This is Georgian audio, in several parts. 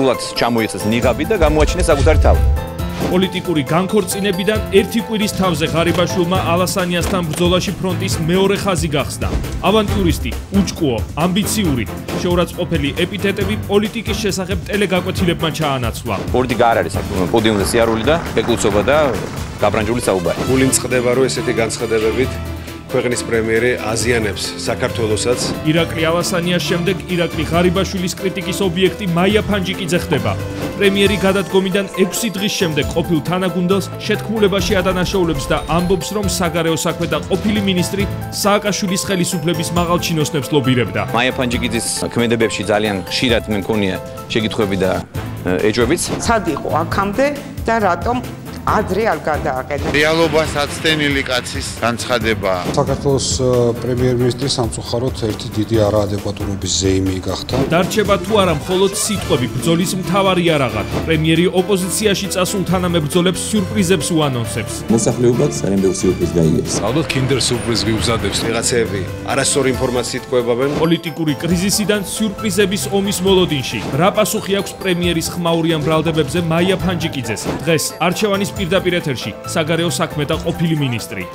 სრულად ჩამოიცეს ნიღაბი და გამოაჩინეს საკუთარი თავი. პოლიტიკური განქორწინებიდან ერთი კვირის თავზე ღარიბაშვილმა ალასანიასთან ბრძოლაში ფრონტის მეორე ხაზი გახსნა. ავანტიურისტი, უჭკუო, ამბიციური, შეურაცხყოფელი ეპითეტები პოლიტიკის შესახებ ტელეგაკვეთილებმა ჩაანაცვლა. პოლიტიკა არ არის პოდიუმზე სიარული და პეკულცობა და გაბრანჯული საუბარი. გული მწყდება, რომ ესეთი განცხადებებით ქვეყნის პრემიერი აზიანებს საქართველოსაც. ირაკლი ალასანიას შემდეგ ირაკლი ღარიბაშვილის კრიტიკის ობიექტი მაია ფანჯიკიძე ხდება. პრემიერი გადადგომიდან 6 დღის შემდეგ ყოფილ თანაგუნდელს შეთქმულებაში ადანაშაულებს და ამბობს, რომ საგარეო საქმეთა ყოფილი მინისტრი სააკაშვილის ხელისუფლების მაღალ ჩინოსნებს ლობირებდა. მაია ფანჯიკიძის ქმედებებში ძალიან ხშირად მე მქონია შეკითხვები და ეჭვებიც. სად იყო აქამდე და რატომ ადრე არ გადააყენა. რეალობას აცდენილი კაცის განცხადება. საქართველოს პრემიერ-მინისტრის სამწუხაროდ ერთი დიდი არაადეკვატურობის ზეიმი გახდა. დარჩება თუ არა მხოლოდ სიტყვები, ბრძოლის მთავარი არაღად. პრემიერი ოპოზიციაში წასულ თანამებრძოლებს სიურპრიზებს უანონსებს. მოსახლეობაც ძალიან ბევრ სიურპრიზს გაიგებს. ალბათ კინდერ სიურპრიზი გიუზადებს. ვიღაცები არასწორი ინფორმაციით კვებავენ. პოლიტიკური კრიზისიდან სიურპრიზების ომის მოლოდინში. რა პასუხი აქვს პრემიერის ხმაურიან ბრალდებებზე მაია ფანჯიკიძეს? დღეს არჩევანის პირდაპირ ეთერში საგარეო საქმეთა ყოფილი მინისტრი.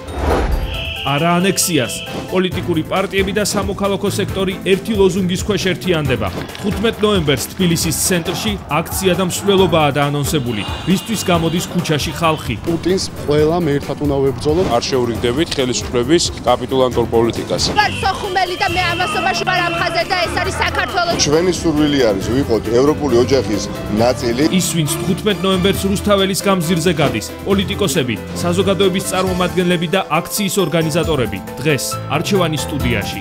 არა ანექსიას. პოლიტიკური პარტიები და სამოქალაქო სექტორი ერთი ლოზუნგის ქვეშ ერთიანდება. 15 ნოემბერს თბილისის ცენტრში აქცია და მსვლელობაა დაანონსებული. რისთვის გამოდის ქუჩაში ხალხი? პუტინს ყველამ ერთად უნდა ვებრძოლოთ. არ შეურიგდებით ხელისუფლების კაპიტულანტურ პოლიტიკას. ვარ სოხუმელი და მე ამასობაში ვარ ამხაზე და ეს არის საქართველოს. ჩვენი სურვილი არის ვიყოთ ევროპული ოჯახის ნაწილი. ის ვინც 15 ნოემბერს რუსთაველის გამზირზე გადის, პოლიტიკოსები, საზოგადოების წარმომადგენლები და აქციის ორგანიზატორები დღეს არჩევანის სტუდიაში.